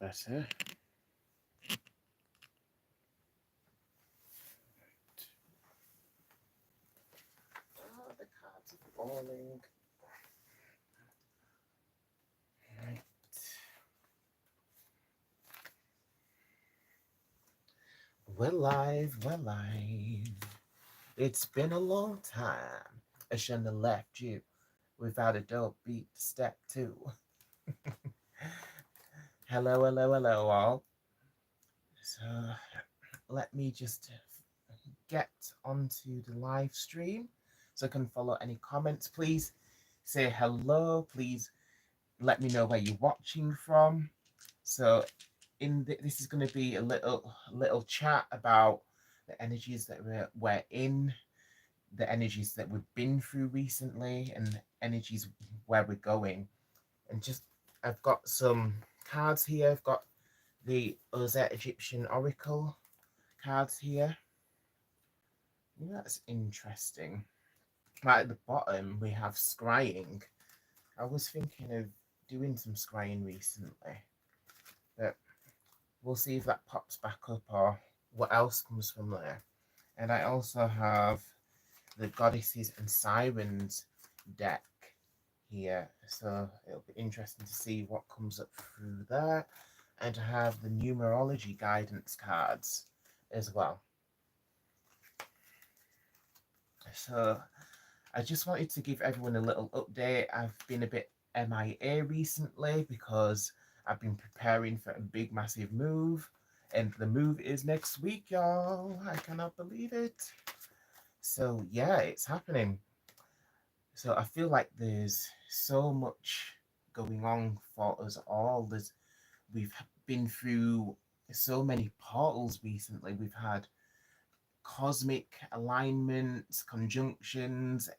better. Oh, the cards are falling. Right. We're live, we're live. It's been a long time. I shouldn't have left you without a dope beat to step to. Hello, hello, hello, all. So, let me just get onto the live stream so I can follow any comments. Please say hello. Please let me know where you're watching from. So, this is going to be a little chat about the energies that we're in, the energies that we've been through recently, and the energies where we're going. And just I've got some cards here. I've got the Ozet Egyptian Oracle cards here. Yeah, that's interesting. Right at the bottom, we have scrying. I was thinking of doing some scrying recently, but we'll see if that pops back up or what else comes from there. And I also have the Goddesses and Sirens deck here, so it'll be interesting to see what comes up through there. And I have the numerology guidance cards as well. So I just wanted to give everyone a little update. I've been a bit MIA recently because I've been preparing for a big, massive move. And the move is next week, y'all. I cannot believe it. So, yeah, it's happening. So, I feel like there's so much going on for us all. We've been through so many portals recently. We've had cosmic alignments, conjunctions,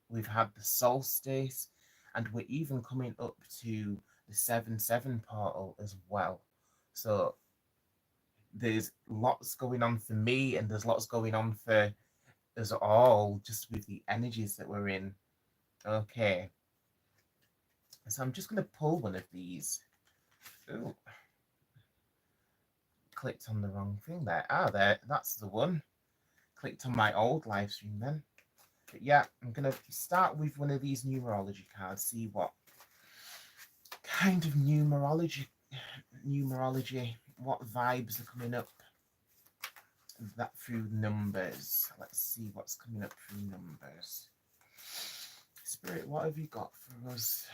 we've had the solstice, and we're even coming up to the 7-7 portal as well. So there's lots going on for me, and there's lots going on for us all, just with the energies that we're in. Okay, so I'm just going to pull one of these. Ooh, clicked on the wrong thing there. There, that's the one. Clicked on my old live stream then. But yeah, I'm going to start with one of these numerology cards, see what kind of numerology, what vibes are coming up that through numbers. Let's see what's coming up through numbers. Spirit, what have you got for us?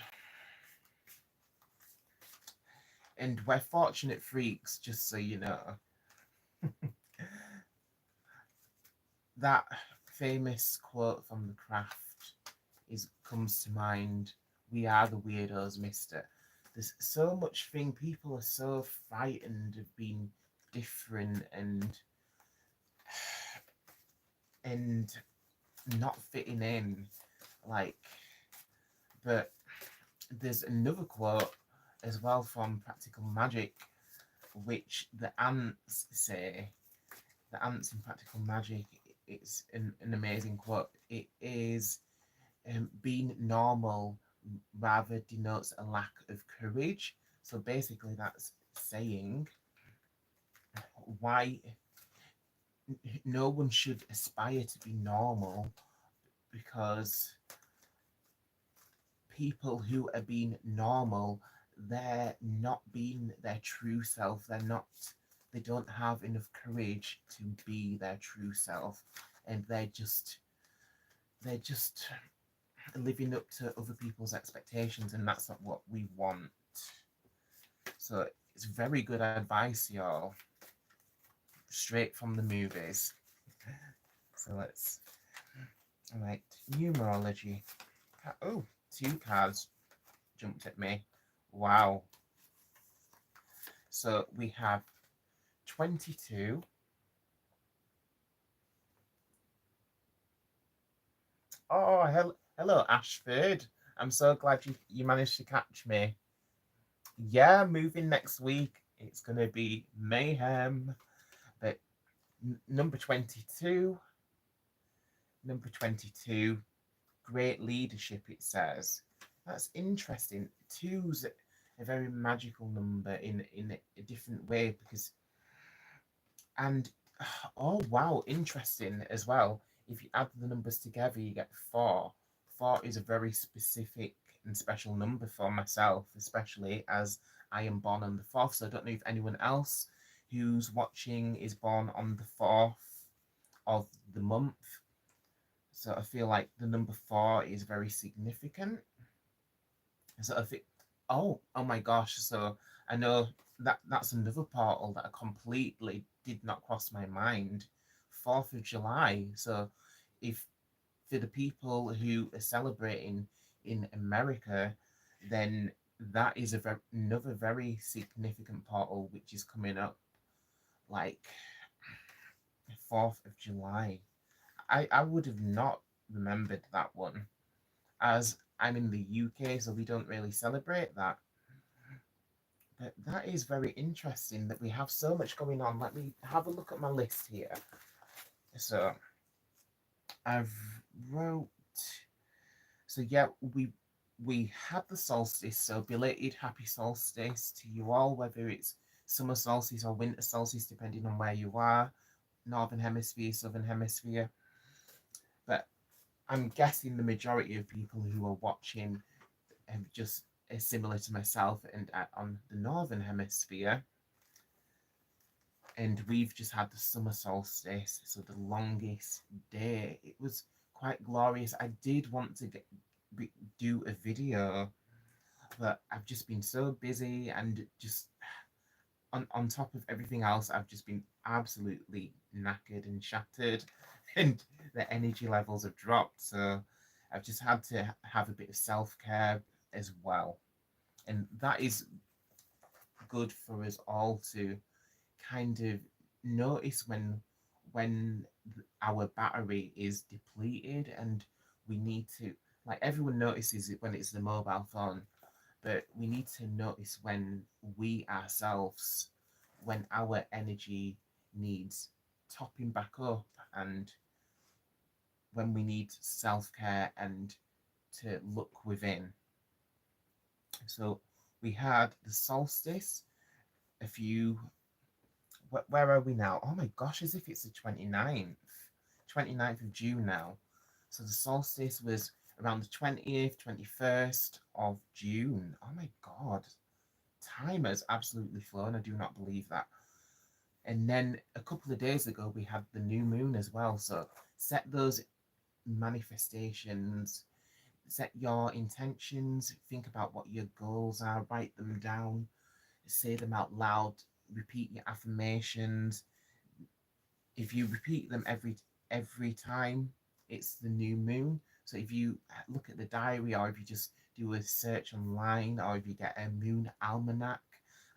And we're fortunate freaks, just so you know. That famous quote from The Craft comes to mind. We are the weirdos, mister. There's so much thing. People are so frightened of being different and not fitting in. Like, but there's another quote as well from Practical Magic, which the ants say. The ants in Practical Magic, it's an amazing quote. It is being normal rather denotes a lack of courage. So basically, that's saying why no one should aspire to be normal, because people who are being normal, they're not being their true self. They don't have enough courage to be their true self, and they're just living up to other people's expectations, and that's not what we want. So it's very good advice, y'all, straight from the movies. So let's, all right, numerology. Oh, 2 cards jumped at me. Wow. So we have 22. Oh, hello, Ashford. I'm so glad you managed to catch me. Yeah, moving next week. It's going to be mayhem. But number 22, great leadership, it says. That's interesting. Twos a very magical number in a different way because and oh wow, interesting as well. If you add the numbers together, you get four. Four is a very specific and special number for myself, especially as I am born on the fourth. So I don't know if anyone else who's watching is born on the fourth of the month. So I feel like the number four is very significant. So I think, oh my gosh. So I know that's another portal that I completely did not cross my mind. 4th of July. So if for the people who are celebrating in America, then that is another very significant portal which is coming up, like 4th of July. I would have not remembered that one, as I'm in the UK, so we don't really celebrate that. But that is very interesting that we have so much going on. Let me have a look at my list here. So I've wrote. So yeah, we had the solstice. So belated happy solstice to you all, whether it's summer solstice or winter solstice, depending on where you are, northern hemisphere, southern hemisphere. But I'm guessing the majority of people who are watching just similar to myself and on the northern hemisphere. And we've just had the summer solstice, so the longest day. It was quite glorious. I did want to do a video, but I've just been so busy and just on top of everything else, I've just been absolutely knackered and shattered, and the energy levels have dropped. So I've just had to have a bit of self care as well, and that is good for us all to kind of notice when our battery is depleted and we need to, like, everyone notices it when it's the mobile phone, but we need to notice when we ourselves, when our energy needs topping back up, and when we need self-care and to look within. So we had the solstice a few, where are we now? Oh my gosh, as if it's the 29th of June now. So the solstice was around the 20th, 21st of June. Oh my god. Time has absolutely flown. I do not believe that. And then a couple of days ago, we had the new moon as well. So set those manifestations, set your intentions, think about what your goals are, write them down, say them out loud, repeat your affirmations. If you repeat them every time it's the new moon, so if you look at the diary, or if you just do a search online, or if you get a moon almanac,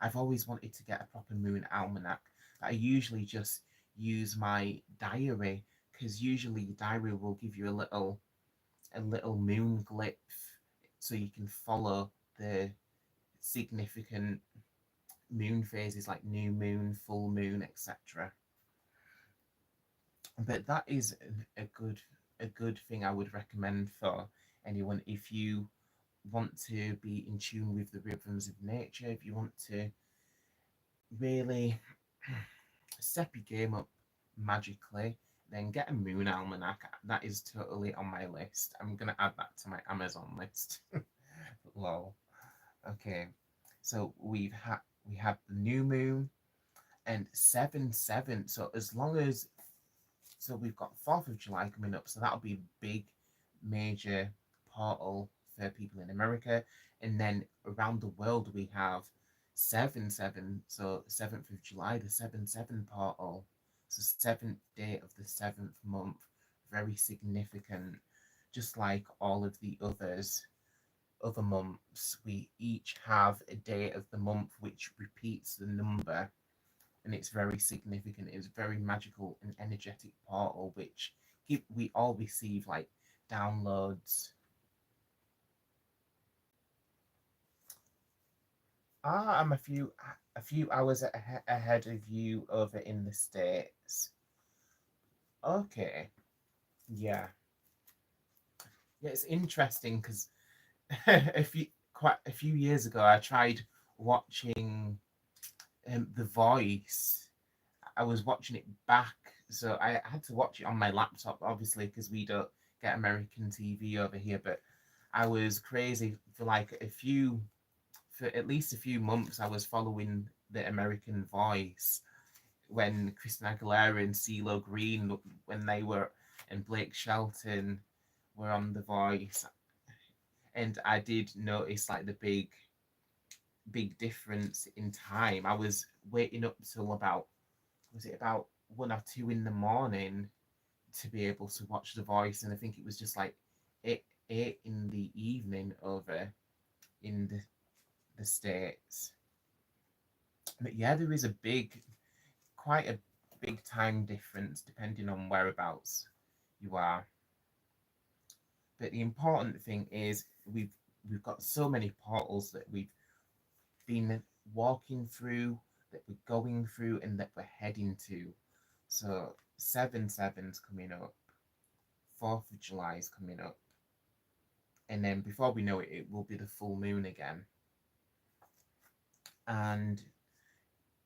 I've always wanted to get a proper moon almanac. I usually just use my diary, because usually your diary will give you a little moon glyph, so you can follow the significant moon phases like new moon, full moon, etc. But that is a good thing I would recommend for anyone if you want to be in tune with the rhythms of nature, if you want to really step your game up magically, then get a moon almanac. That is totally on my list. I'm gonna add that to my Amazon list. Lol. Okay, so we had the new moon and 7/7. So as long as so we've got 4th of July coming up, so that'll be a big major portal for people in America. And then around the world we have 7/7, so 7th of July, the 7/7 portal. So 7th day of the 7th month, very significant. Just like all of the other months, we each have a day of the month which repeats the number, and it's very significant. It's very magical and energetic portal, which we all receive like downloads. I'm a few hours ahead of you over in the States. Okay, yeah, yeah. It's interesting because quite a few years ago, I tried watching The Voice. I was watching it back, so I had to watch it on my laptop, obviously, because we don't get American TV over here. But I was crazy for like for at least a few months. I was following the American Voice when Christina Aguilera and CeeLo Green, when they were, and Blake Shelton were on The Voice, and I did notice like the big difference in time. I was waiting up till about, was it about 1 or 2 in the morning to be able to watch The Voice, and I think it was just like eight in the evening over in the States. But yeah, there is quite a big time difference depending on whereabouts you are. But the important thing is we've got so many portals that we've been walking through, that we're going through, and that we're heading to. So 7/7's coming up, 4th of July is coming up, and then before we know it, it will be the full moon again. And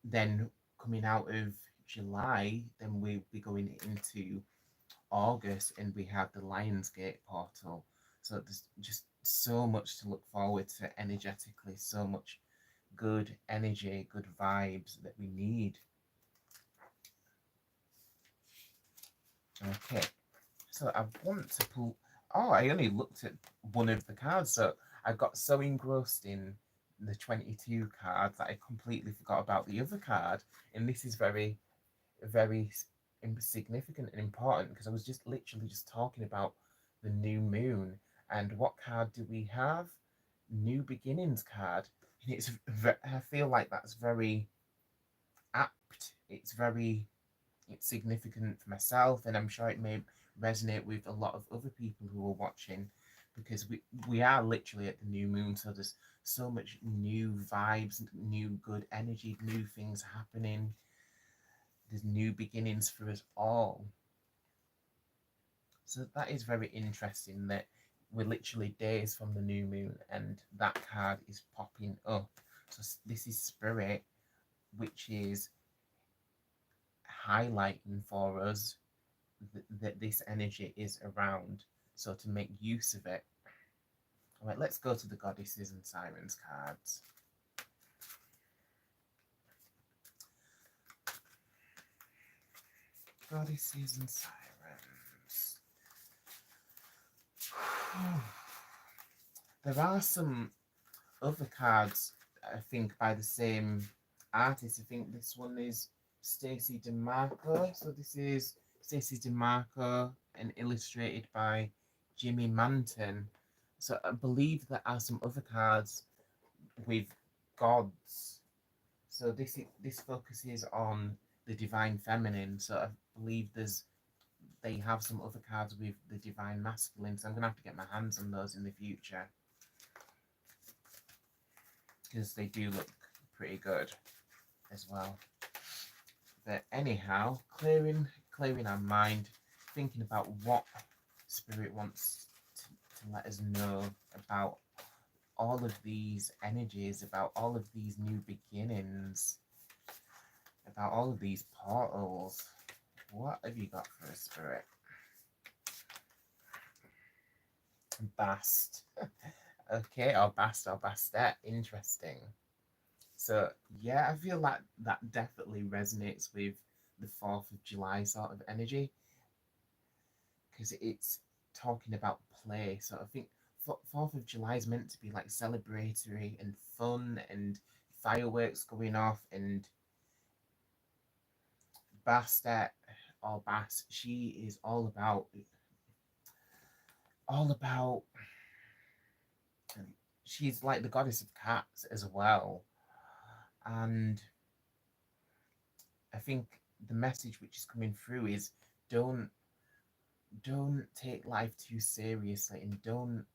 then coming out of July, then we'll be going into August, and we have the Lionsgate portal. So there's just so much to look forward to energetically, so much good energy, good vibes that we need. Okay, so I want to pull. Oh, I only looked at one of the cards, so I got so engrossed in the 22 card that I completely forgot about the other card. And this is very significant and important because I was just literally just talking about the new moon. And what card do we have? New beginnings card. And I feel like that's very apt. It's significant for myself, and I'm sure it may resonate with a lot of other people who are watching, because we are literally at the new moon, so there's so much new vibes, new good energy, new things happening. There's new beginnings for us all. So that is very interesting that we're literally days from the new moon and that card is popping up. So this is Spirit, which is highlighting for us that this energy is around. So to make use of it. All right, let's go to the Goddesses and Sirens cards. Goddesses and Sirens. There are some other cards, I think, by the same artist. I think this one is Stacey DeMarco. So this is Stacey DeMarco and illustrated by Jimmy Manton. So I believe there are some other cards with gods. So this focuses on the divine feminine. So I believe they have some other cards with the divine masculine. So I'm gonna have to get my hands on those in the future, because they do look pretty good as well. But anyhow, clearing our mind, thinking about what Spirit wants to let us know about all of these energies, about all of these new beginnings, about all of these portals. What have you got for a Spirit? Bast. Okay, or Bast or Bastet. Interesting. So yeah, I feel like that definitely resonates with the 4th of July sort of energy, because it's talking about play. So I think 4th of July is meant to be like celebratory and fun and fireworks going off. And Bastet, or Bass, she is all about she's like the goddess of cats as well. And I think the message which is coming through is don't take life too seriously, and don't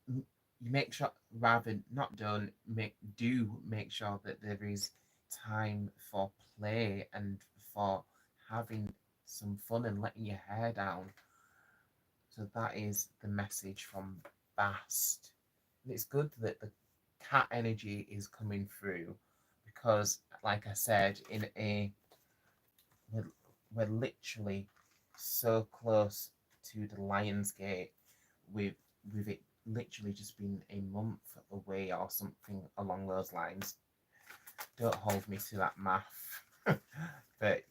you make sure, rather not don't make do make sure that there is time for play and for having some fun and letting your hair down. So that is the message from Bast. And it's good that the cat energy is coming through because, like I said, we're, we're literally so close to the Lion's Gate with it literally just been a month away or something along those lines. Don't hold me to that math. But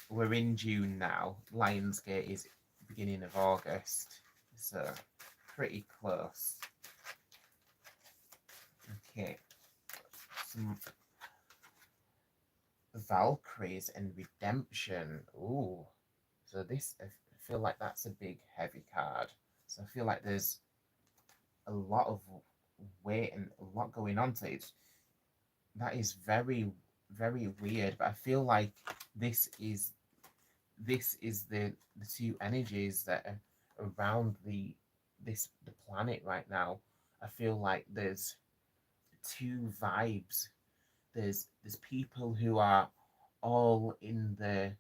we're in June now. Lionsgate is beginning of August. So pretty close. Okay. Some Valkyries and Redemption. Ooh. So this, I feel like that's a big heavy card. So I feel like there's a lot of weight and a lot going on. So that is very, very weird. But I feel like this is the two energies that are around the planet right now. I feel like there's two vibes. There's people who are all in the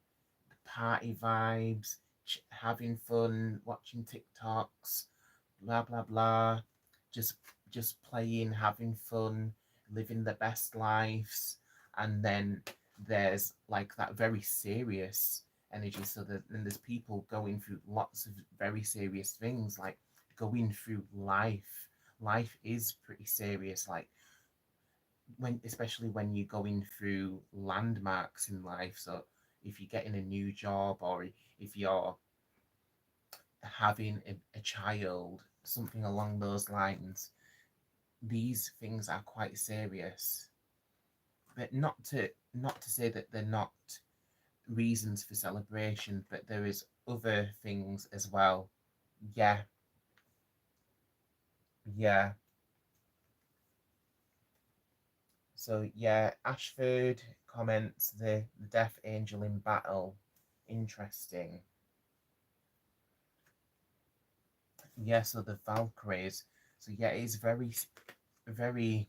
party vibes, having fun, watching TikToks, blah blah blah, just just playing, having fun, living their best lives, and then there's like that very serious energy. So that then there's people going through lots of very serious things, like going through life. Life is pretty serious, like when especially when you're going through landmarks in life. So if you're getting a new job or if you're having a child, something along those lines, these things are quite serious. But not to say that they're not reasons for celebration, but there is other things as well. Yeah, yeah. So yeah, Ashford comments the Death Angel in battle. Interesting. Yeah, so the Valkyries. So yeah, it's very, very.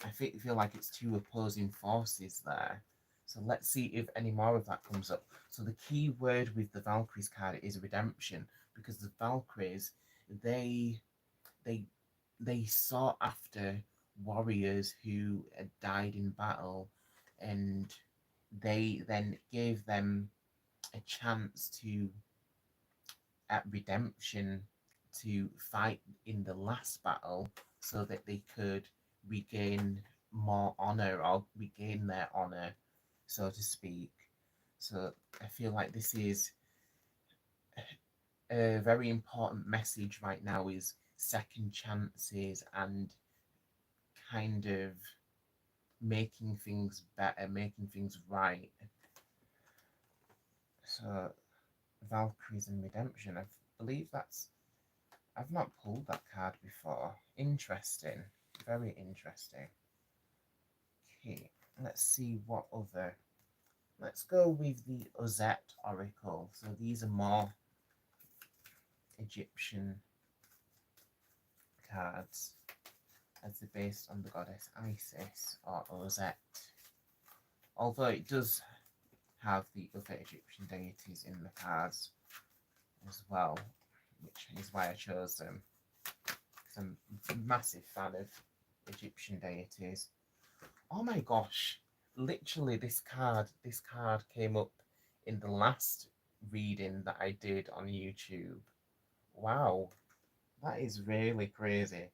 I feel like it's two opposing forces there. So let's see if any more of that comes up. So the key word with the Valkyries card is redemption, because the Valkyries, they they they sought after warriors who had died in battle, and they then gave them a chance to at redemption to fight in the last battle so that they could regain more honor or regain their honor, so to speak. So I feel like this is a very important message right now, is second chances and kind of making things better, making things right. So Valkyries and Redemption, I believe that's I've not pulled that card before. Interesting. Very interesting. Okay, let's see what other. Let's go with the Ozette Oracle. So these are more Egyptian cards, as they're based on the goddess Isis or Ozette. Although it does have the other Egyptian deities in the cards as well, which is why I chose them. Because I'm a massive fan of Egyptian deities. Oh my gosh, literally this card came up in the last reading that I did on YouTube. Wow, that is really crazy.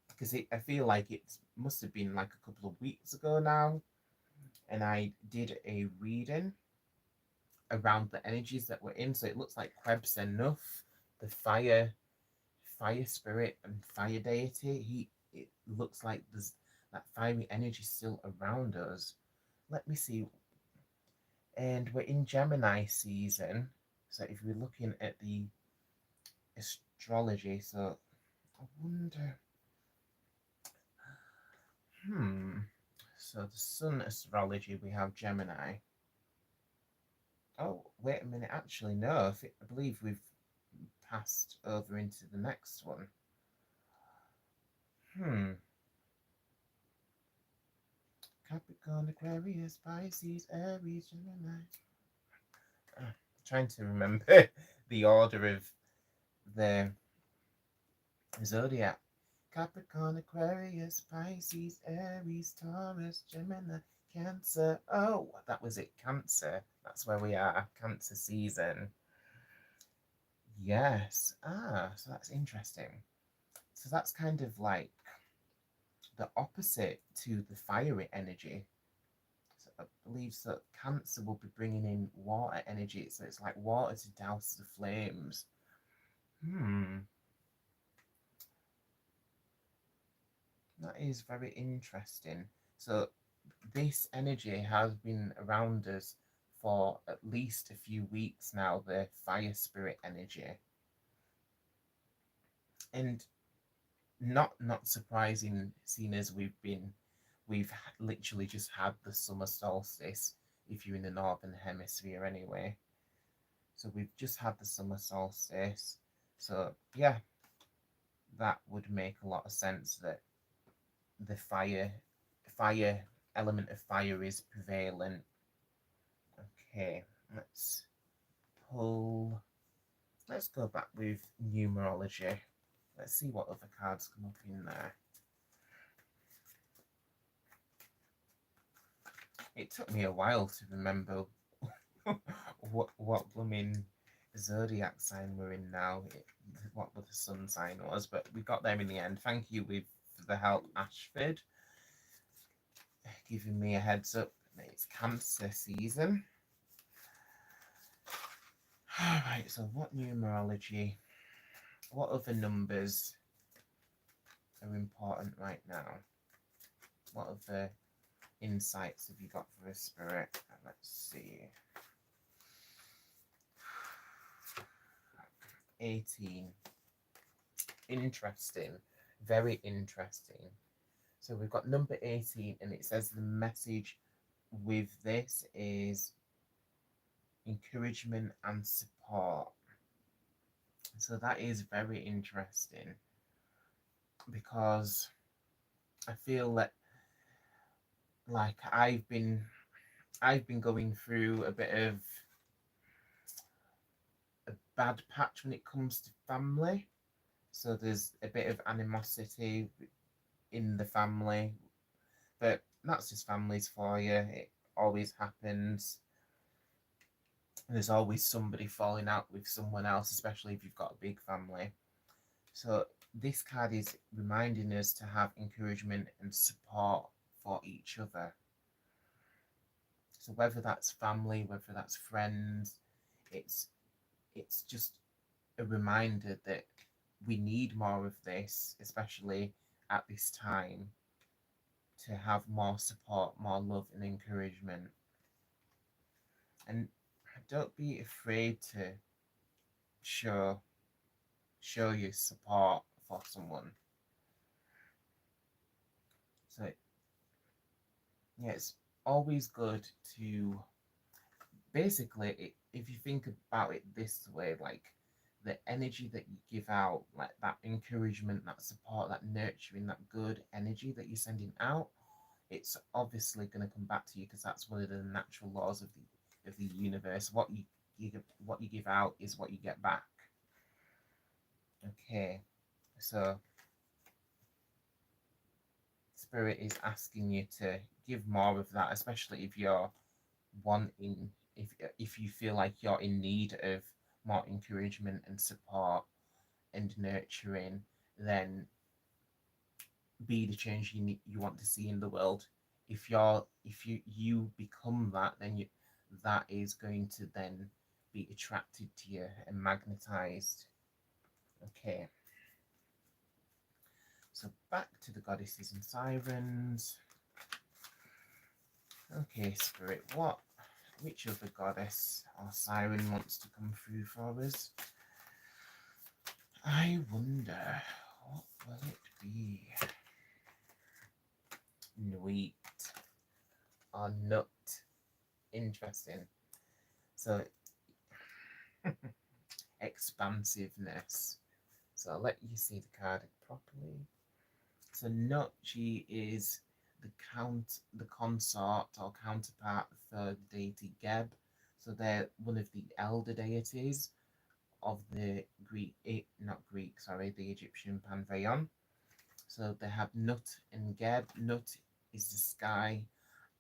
Because I feel like it must have been like a couple of weeks ago now, and I did a reading around the energies that were in. So it looks like Quebsenuf, the fire spirit and fire deity. It looks like there's that fiery energy still around us. Let me see. And we're in Gemini season. So if we're looking at the astrology, so I wonder. Hmm. So the sun astrology, we have Gemini. Oh, wait a minute. Actually, no. I believe we've passed over into the next one. Hmm. Capricorn, Aquarius, Pisces, Aries, Gemini. Trying to remember the order of the zodiac. Capricorn, Aquarius, Pisces, Aries, Taurus, Gemini, Cancer. Oh, that was it, Cancer. That's where we are, Cancer season. Yes. So that's interesting. So that's kind of like the opposite to the fiery energy. So I believe that Cancer will be bringing in water energy. So it's like water to douse the flames. That is very interesting. So this energy has been around us for at least a few weeks now, the fire spirit energy. And not surprising, seeing as we've literally just had the summer solstice, if you're in the northern hemisphere anyway. So we've just had the summer solstice. So yeah, that would make a lot of sense that the fire element of fire is prevalent. Okay, let's pull. Let's go back with numerology. Let's see what other cards come up in there. It took me a while to remember what blooming zodiac sign we're in now. What the sun sign was, but we got there in the end. Thank you for the help, Ashford, giving me a heads up. It's Cancer season. Alright, so what numerology, what other numbers are important right now? What other insights have you got for a spirit? Let's see. 18. Interesting. Very interesting. So we've got number 18, and it says the message with this is encouragement and support. So that is very interesting, because I feel that like I've been going through a bit of a bad patch when it comes to family. So there's a bit of animosity in the family, but that's just families for you. It always happens. There's always somebody falling out with someone else, especially if you've got a big family. So this card is reminding us to have encouragement and support for each other. So whether that's family, whether that's friends, it's just a reminder that we need more of this, especially at this time, to have more support, more love and encouragement. And don't be afraid to show your support for someone. So yeah, it's always good to basically, if you think about it this way, like the energy that you give out, like that encouragement, that support, that nurturing, that good energy that you're sending out, it's obviously going to come back to you, because that's one of the natural laws of the universe. What you give out is what you get back. Okay, so spirit is asking you to give more of that, especially if you're wanting, if you feel like you're in need of more encouragement and support and nurturing, then be the change you want to see in the world. If you become that, then that is going to then be attracted to you and magnetized. Okay, so back to the goddesses and sirens. Okay, spirit, which other goddess or siren wants to come through for us? I wonder, what will it be? Nuit or nut. Interesting. So expansiveness. So I'll let you see the card properly. So nut, she is the consort or counterpart, the third deity Geb. So they're one of the elder deities of the the Egyptian pantheon. So they have Nut and Geb. Nut is the sky,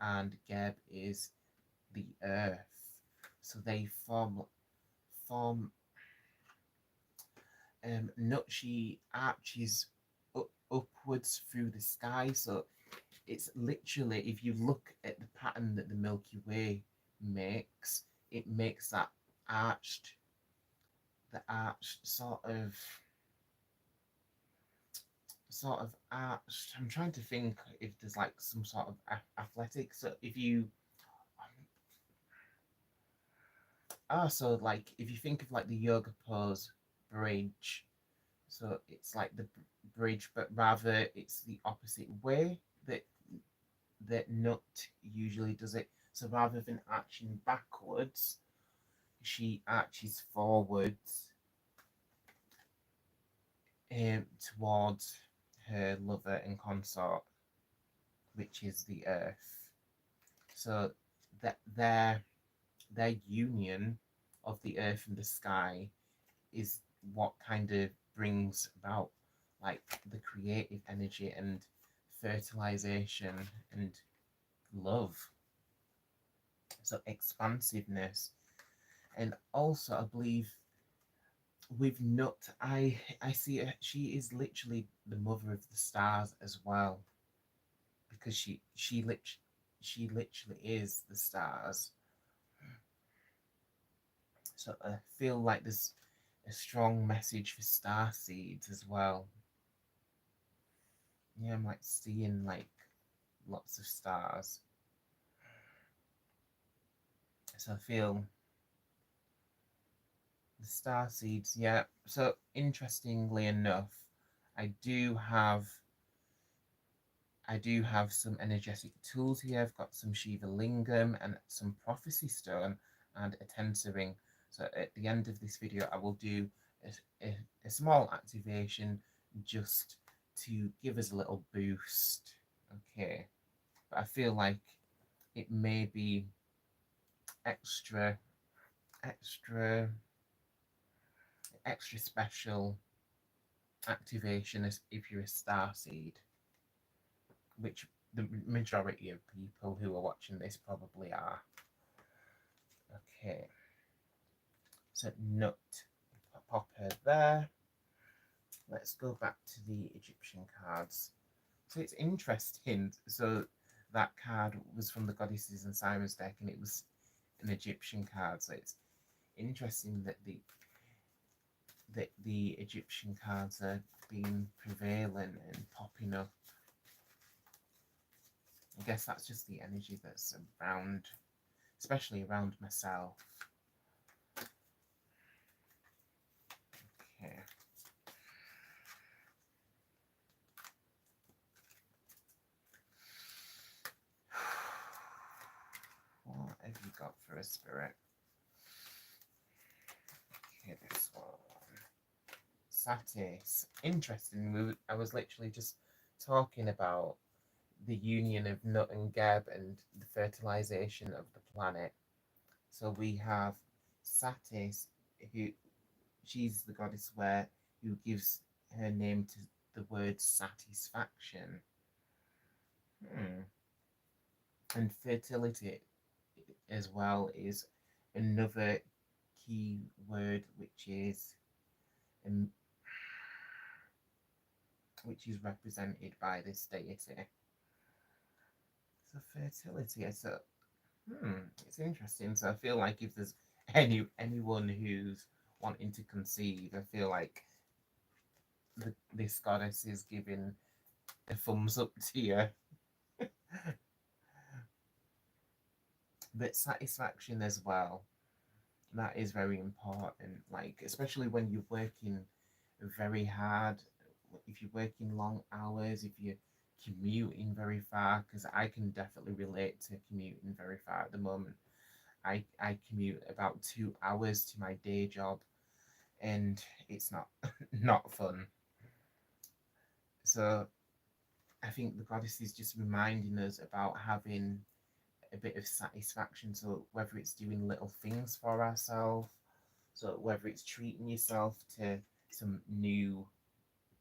and Geb is the earth. So they form Nut. She arches upwards through the sky. So it's literally, if you look at the pattern that the Milky Way makes, it makes that arched, the arched sort of arched. I'm trying to think if there's like some sort of athletics. So if you so like if you think of like the yoga pose bridge, so it's like the bridge, but rather it's the opposite way that Nut usually does it. So rather than arching backwards, she arches forwards towards her lover and consort, which is the earth. So that their union of the earth and the sky is what kind of brings about like the creative energy and fertilization and love. So expansiveness. And also I believe with Nut, I see her, she is literally the mother of the stars as well, because she literally is the stars. So I feel like there's a strong message for star seeds as well. Yeah, I'm like seeing like lots of stars. So I feel the star seeds, yeah. So interestingly enough, I do have I do have some energetic tools here. I've got some Shiva Lingam and some Prophecy Stone and a Tensor Ring. So at the end of this video, I will do a small activation just to give us a little boost. Okay, but I feel like it may be extra, extra, extra special activation as if you're a star seed, which the majority of people who are watching this probably are. Okay, so Nut, pop her there. Let's go back to the Egyptian cards. So it's interesting. So that card was from the Goddesses and Sirens deck, and it was an Egyptian card. So it's interesting that the Egyptian cards are being prevalent and popping up. I guess that's just the energy that's around, especially around myself. Okay. What have you got for a spirit? Okay, this one. Satis. Interesting. I was literally just talking about the union of Nut and Geb and the fertilization of the planet. So we have Satis, who she's the goddess where who gives her name to the word satisfaction. And fertility as well is another key word, um, which is represented by this deity. So fertility. It's interesting. So I feel like if there's anyone who's wanting to conceive, I feel like this goddess is giving a thumbs up to you. But satisfaction as well, that is very important. Like especially when you're working very hard, if you're working long hours, if you're commuting very far, because I can definitely relate to commuting very far at the moment. I commute about 2 hours to my day job, and it's not not fun. So I think the goddess is just reminding us about having a bit of satisfaction. So whether it's doing little things for ourselves, so whether it's treating yourself to some new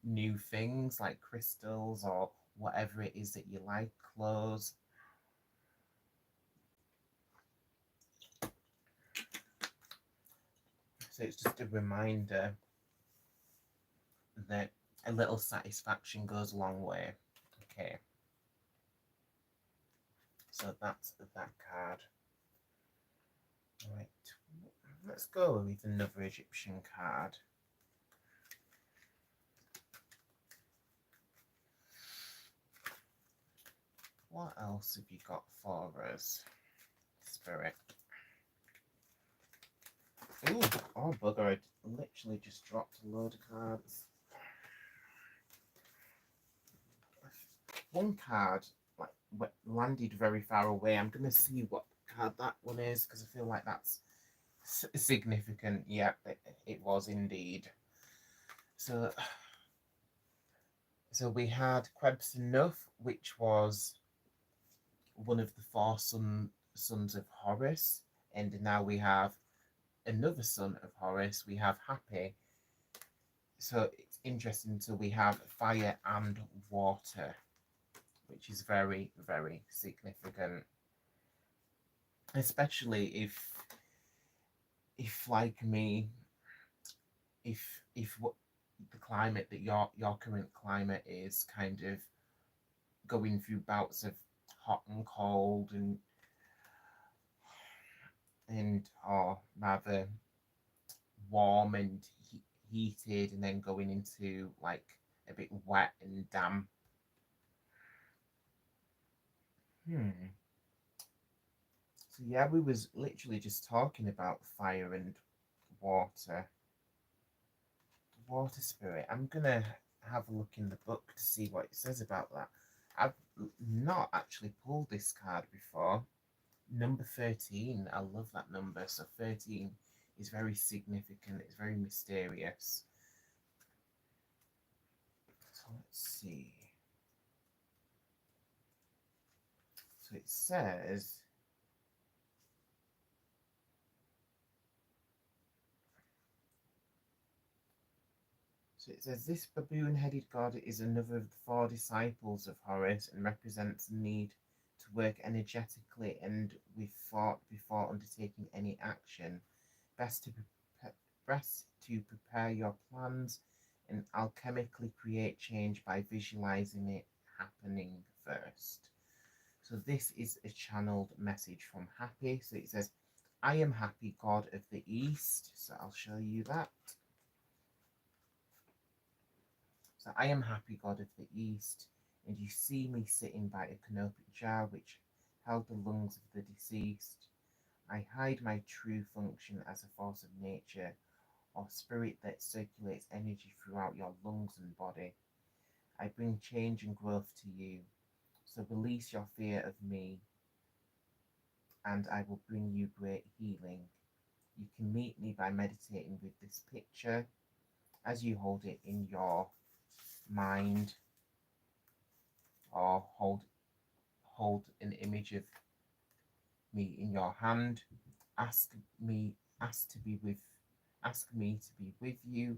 new things like crystals or whatever it is that you like, clothes. So it's just a reminder that a little satisfaction goes a long way. Okay. So that's that card. Right. Let's go with another Egyptian card. What else have you got for us, Spirit? Ooh, oh bugger, I literally just dropped a load of cards. One card like landed very far away. I'm going to see what card that one is because I feel like that's significant. Yeah, it was indeed. So we had Krebs Nuff, which was one of the four sons of Horus, and now we have another son of Horus. We have Happy. So it's interesting. So we have fire and water, which is very, very significant, especially if like me, if what the climate that your current climate is kind of going through bouts of hot and cold and or rather warm and heated, and then going into like a bit wet and damp. So yeah, we was literally just talking about fire and water. Water spirit. I'm gonna have a look in the book to see what it says about that. I've not actually pulled this card before. Number 13. I love that number. So 13 is very significant. It's very mysterious. So let's see. So it says, this baboon-headed god is another of the four disciples of Horus and represents the need to work energetically and with thought before undertaking any action. Best to prepare your plans and alchemically create change by visualizing it happening first. So this is a channeled message from Happy. So it says, I am Happy, god of the East. So I'll show you that. So I am Happy, god of the East, and you see me sitting by a canopic jar which held the lungs of the deceased. I hide my true function as a force of nature, or spirit that circulates energy throughout your lungs and body. I bring change and growth to you, so release your fear of me, and I will bring you great healing. You can meet me by meditating with this picture as you hold it in your mind, or hold an image of me in your hand. Ask me to be with ask me to be with you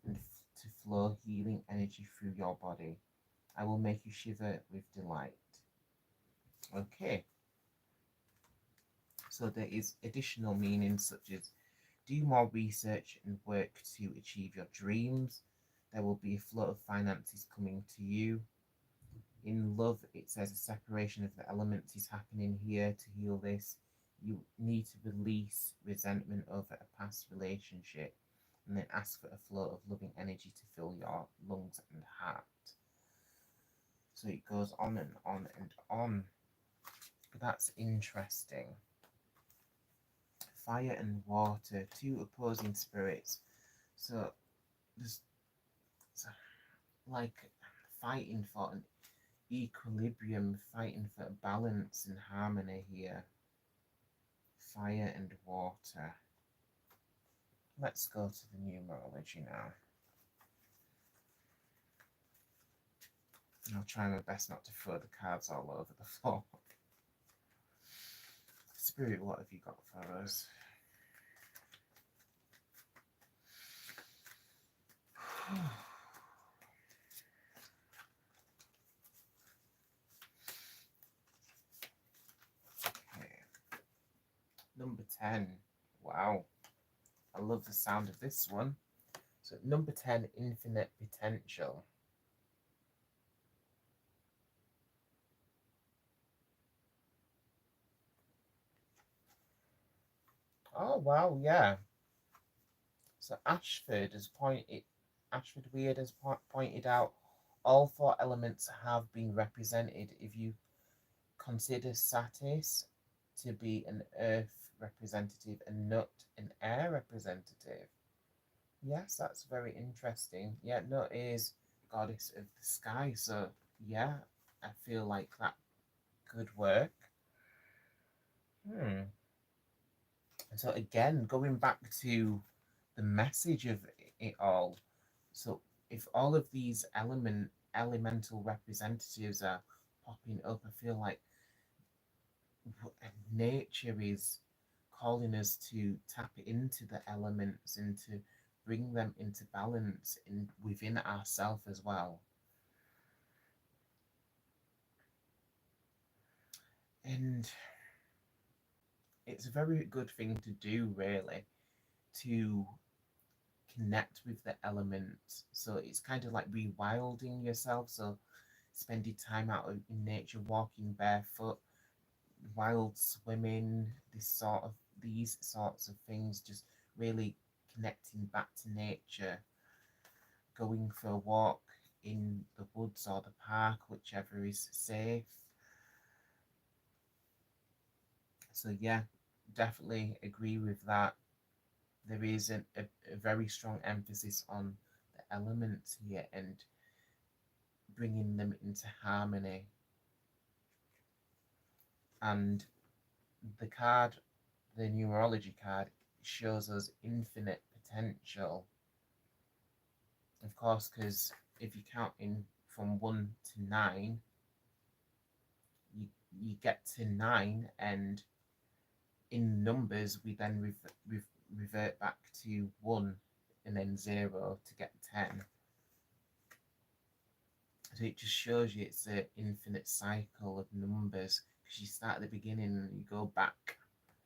and to flow healing energy through your body. I will make you shiver with delight. Okay. So there is additional meanings such as do more research and work to achieve your dreams. There will be a flow of finances coming to you. In love, it says a separation of the elements is happening here to heal this. You need to release resentment over a past relationship and then ask for a flow of loving energy to fill your lungs and heart. So it goes on and on and on. But that's interesting. Fire and water, two opposing spirits. So there's like fighting for an equilibrium, fighting for balance and harmony here. Fire and water. Let's go to the numerology now. I'll try my best not to throw the cards all over the floor. Spirit, what have you got for us? 10. Wow, I love the sound of this one. So number 10, infinite potential. Oh wow, yeah. So Ashford Weird has pointed out all four elements have been represented. If you consider Satis to be an earth representative and Nut an air representative. Yes, that's very interesting. Yeah, Nut is goddess of the sky, so yeah, I feel like that could work. Hmm. So again, going back to the message of it all. So if all of these elemental representatives are popping up, I feel like nature is calling us to tap into the elements and to bring them into balance within ourselves as well. And it's a very good thing to do, really, to connect with the elements. So it's kind of like rewilding yourself. So spending time out in nature, walking barefoot, wild swimming, these sorts of things, just really connecting back to nature, going for a walk in the woods or the park, whichever is safe. So yeah, definitely agree with that. There is a very strong emphasis on the elements here and bringing them into harmony. And the card, the numerology card, shows us infinite potential. Of course, because if you count in from 1 to 9, you, you get to 9, and in numbers, we then revert back to 1 and then 0 to get 10. So it just shows you it's an infinite cycle of numbers because you start at the beginning and you go back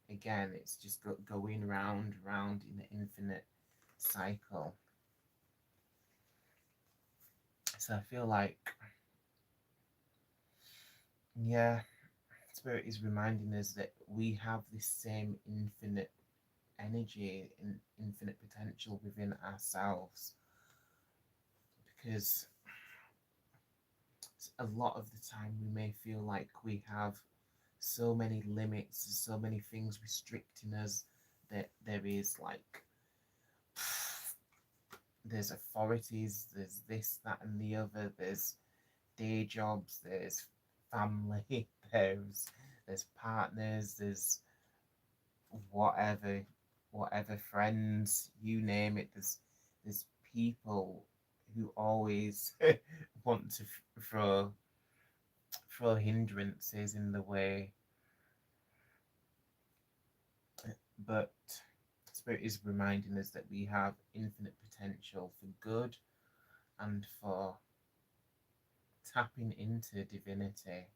again. It's just going round, round in an infinite cycle. So I feel like, yeah, Spirit is reminding us that we have this same infinite energy and infinite potential within ourselves because a lot of the time we may feel like we have so many limits, so many things restricting us that there is like there's authorities, there's this, that, and the other, there's day jobs, there's family, there's partners, there's whatever, whatever friends, you name it. There's people who always want to throw hindrances in the way, but Spirit is reminding us that we have infinite potential for good and for tapping into divinity.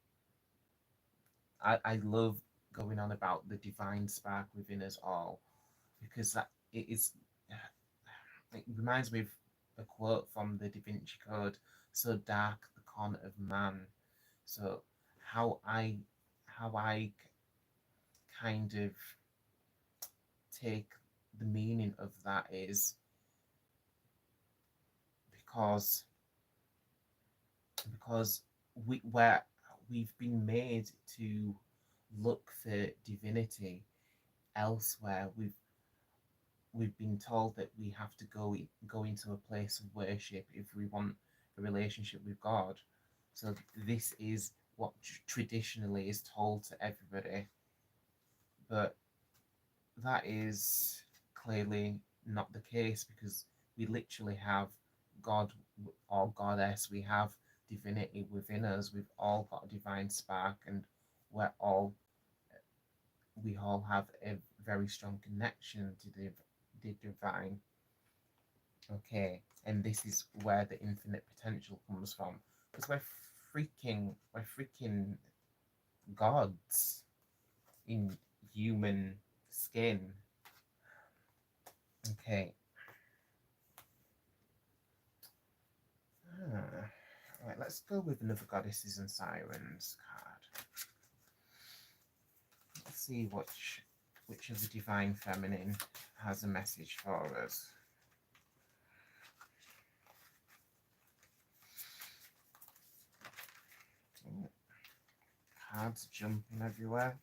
I love going on about the divine spark within us all because that it is it reminds me of a quote from the Da Vinci Code, so dark the corner of man. So how I how I kind of take the meaning of that is because because we've been made to look for divinity elsewhere. We've been told that we have to go into a place of worship if we want a relationship with God. So this is what traditionally is told to everybody, but that is clearly not the case because we literally have God or Goddess. We have divinity within us. We've all got a divine spark, and we're all we all have a very strong connection to the divine. Okay, and this is where the infinite potential comes from because we're freaking gods in human skin. Okay. Right, let's go with another Goddesses and Sirens card. Let's see which of the Divine Feminine has a message for us. Ooh, cards jumping everywhere.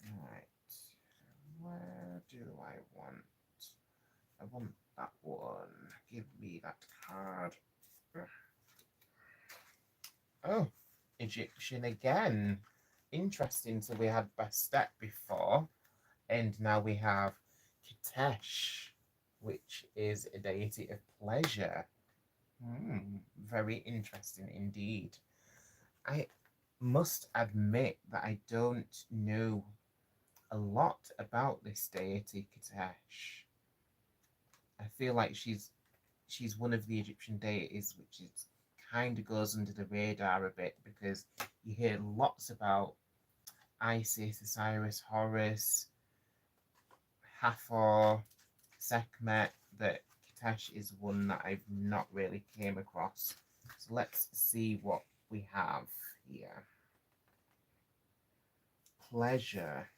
Right, where do I want? I want that one. Give me that card. Oh, Egyptian again. Interesting. So we had Bastet before, and now we have Kitesh, which is a deity of pleasure. Very interesting indeed. I must admit that I don't know a lot about this deity, Kitesh. I feel like she's one of the Egyptian deities which is kind of goes under the radar a bit, because you hear lots about Isis, Osiris, Horus, Hathor, Sekhmet. That Kitesh is one that I've not really came across. So let's see what we have here. Pleasure.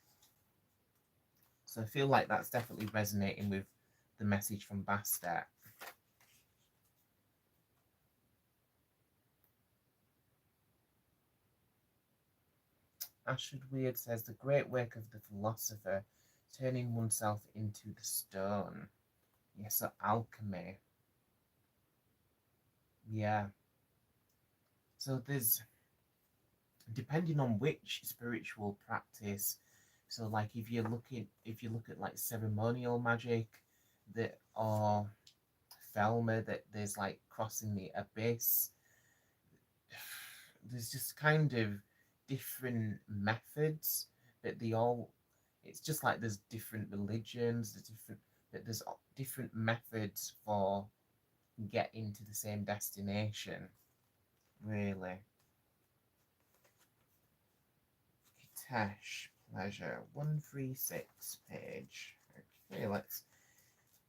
So I feel like that's definitely resonating with the message from Bastet. Ashford Weird says the great work of the philosopher, turning oneself into the stone. Yes, so alchemy. Yeah. So there's, depending on which spiritual practice, so like if you look at like ceremonial magic, that or Thelma, that there's like crossing the abyss. There's just kind of different methods, but they all, it's just like there's different religions, there's different methods for getting to the same destination, really. Kitesh, pleasure, 136 page. Okay,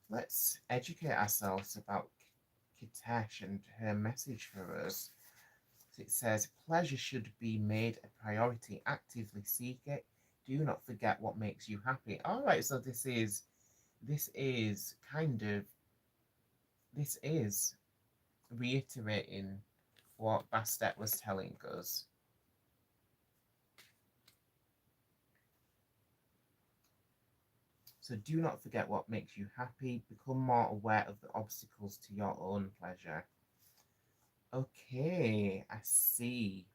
let's educate ourselves about Kitesh and her message for us. It says, pleasure should be made a priority. Actively seek it. Do not forget what makes you happy. All right, so this is kind of, this is reiterating what Bastet was telling us. So do not forget what makes you happy. Become more aware of the obstacles to your own pleasure. Okay, I see.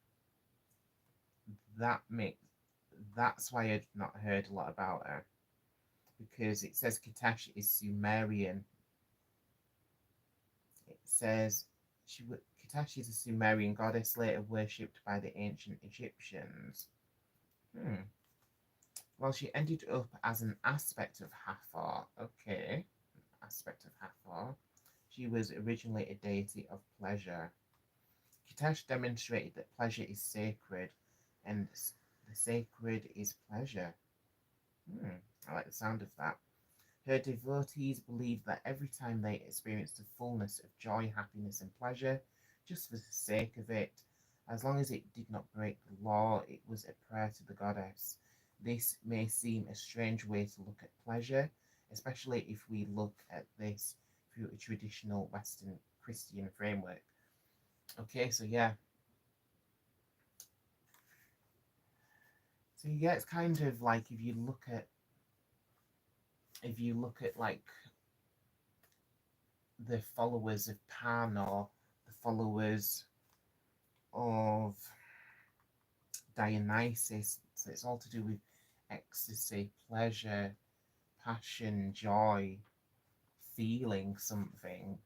That's why I'd not heard a lot about her, because it says Kitesh is Sumerian. It says Kitesh is a Sumerian goddess later worshipped by the ancient Egyptians. Well, she ended up as an aspect of Hathor. Okay, aspect of Hathor. She was originally a deity of pleasure. Kitesh demonstrated that pleasure is sacred, and the sacred is pleasure. I like the sound of that. Her devotees believed that every time they experienced the fullness of joy, happiness, and pleasure, just for the sake of it, as long as it did not break the law, it was a prayer to the goddess. This may seem a strange way to look at pleasure, especially if we look at this through a traditional Western Christian framework. Okay, so yeah. So yeah, it's kind of like if you look at like the followers of Pan, or the followers of Dionysus. So it's all to do with ecstasy, pleasure, passion, joy, feeling something.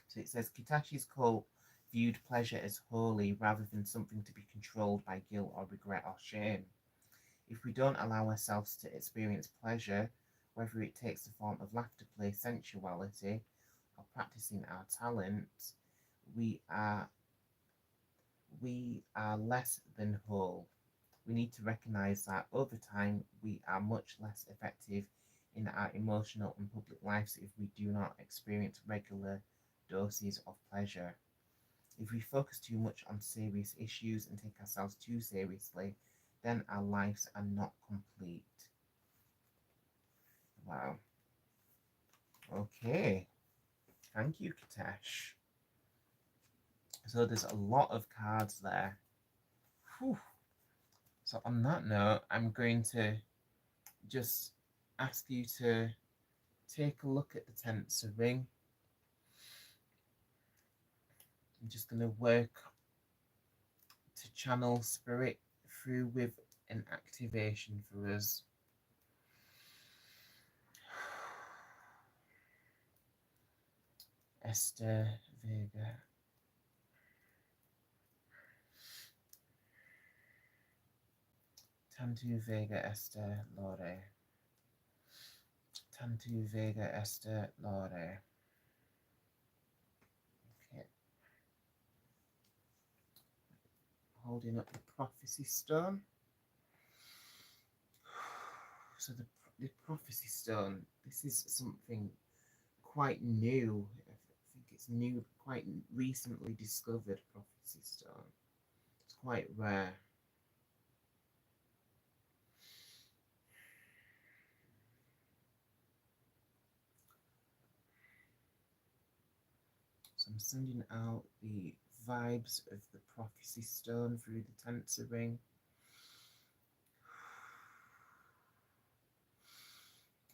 So it says Kitach's cult viewed pleasure as holy rather than something to be controlled by guilt or regret or shame. If we don't allow ourselves to experience pleasure, whether it takes the form of laughter, play, sensuality, or practicing our talents, we are less than whole. we need to recognize that over time we are much less effective in our emotional and public lives if we do not experience regular doses of pleasure. If we focus too much on serious issues and take ourselves too seriously, then our lives are not complete. Wow. Okay. Thank you, Kitesh. So there's a lot of cards there. Whew. So on that note, I'm going to just ask you to take a look at the tensor ring. I'm just going to work to channel spirit through with an activation for us. Esther Vega. Tantu Vega Esther Lore. Tantu Vega Esther Lore. Okay. Holding up the prophecy stone. So the prophecy stone, this is something quite new. I think it's new, quite recently discovered prophecy stone. It's quite rare. So I'm sending out the vibes of the prophecy stone through the tensor ring.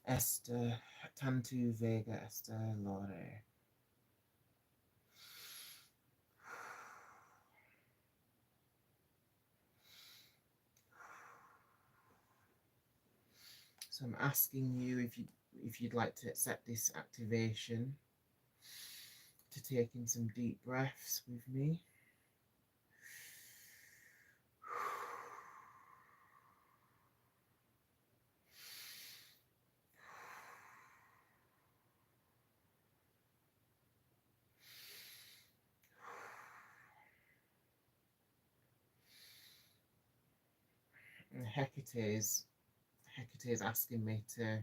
Esther, Tantu Vega Esther Lore. So I'm asking you if you'd like to accept this activation, to take in some deep breaths with me. And Hecate is asking me to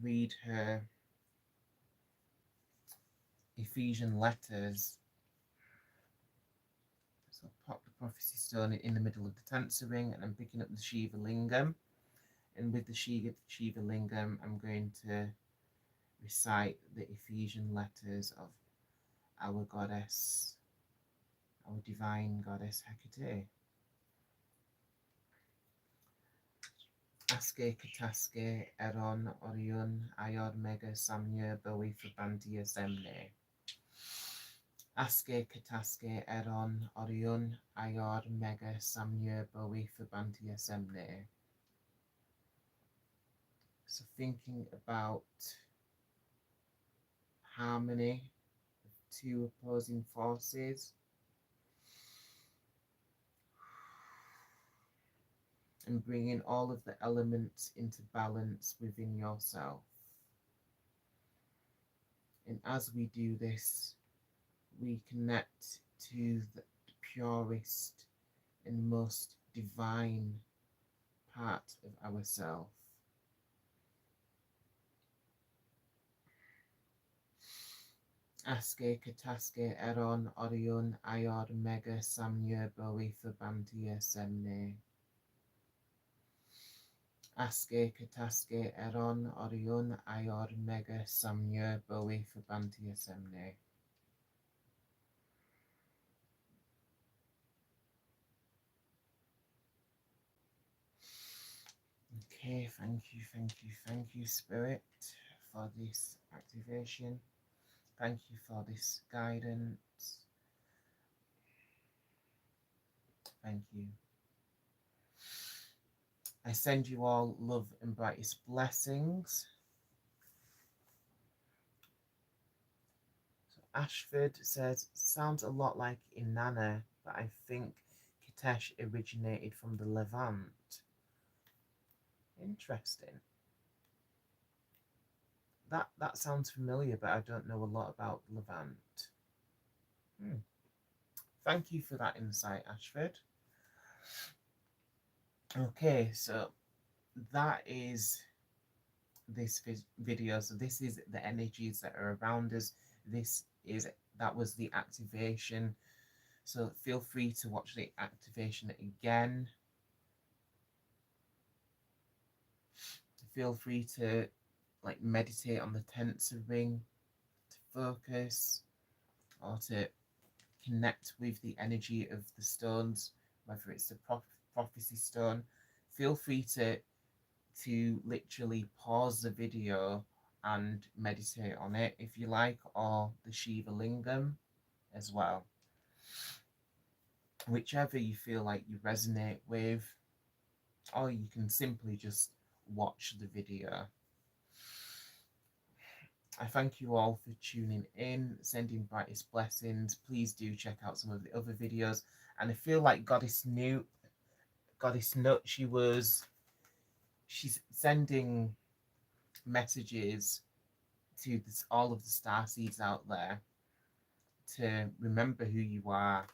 read her Ephesian letters. So I'll pop the prophecy stone in the middle of the tensor ring, and I'm picking up the Shiva Lingam. And with the Shiva Lingam, I'm going to recite the Ephesian letters of our goddess, our divine goddess Hecate. Aske Kataske Eron Orion Ayod Mega Samya Bowie Fabantia Semne. Aske Kataske Eron Orion Ayod Mega Samya Bowie Fabantia Semne. So thinking about harmony of two opposing forces, and bringing all of the elements into balance within yourself. And as we do this, we connect to the purest and most divine part of ourselves. Aske Kataske Eron Orion Ayod Mega Samya Bowie Fabantia Semne. Aske Kataske Eron Orion Ayod Mega Samya Bowie Fabantia Semne. Okay, thank you, Spirit, for this activation. Thank you for this guidance. Thank you. I send you all love and brightest blessings. So Ashford says, sounds a lot like Inanna, but I think Kitesh originated from the Levant. Interesting. That sounds familiar, but I don't know a lot about Levant. Thank you for that insight, Ashford. Okay, so that is this video. So this is the energies that are around us. This is that was the activation. So feel free to watch the activation again. Feel free to like meditate on the tensor ring, to focus, or to connect with the energy of the stones, whether it's the prophecy stone. Feel free to literally pause the video and meditate on it if you like, or the Shiva Lingam as well. Whichever you feel like you resonate with, or you can simply just watch the video. I thank you all for tuning in, sending brightest blessings. Please do check out some of the other videos. And I feel like Goddess Nut, she's sending messages to all of the star seeds out there to remember who you are,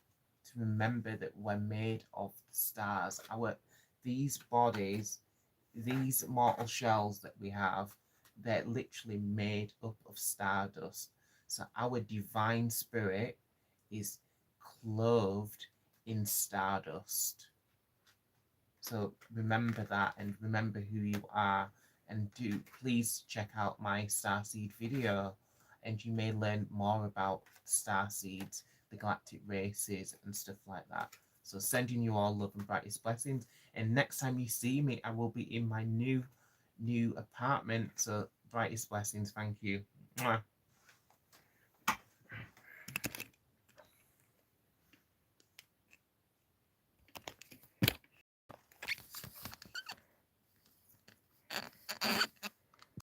to remember that we're made of the stars. These bodies, these mortal shells that we have, they're literally made up of stardust. So our divine spirit is clothed in stardust. So remember that and remember who you are. And do please check out my starseed video, and you may learn more about starseeds, the galactic races, and stuff like that. So sending you all love and brightest blessings. And next time you see me, I will be in my new apartment. So brightest blessings. Thank you. Mwah.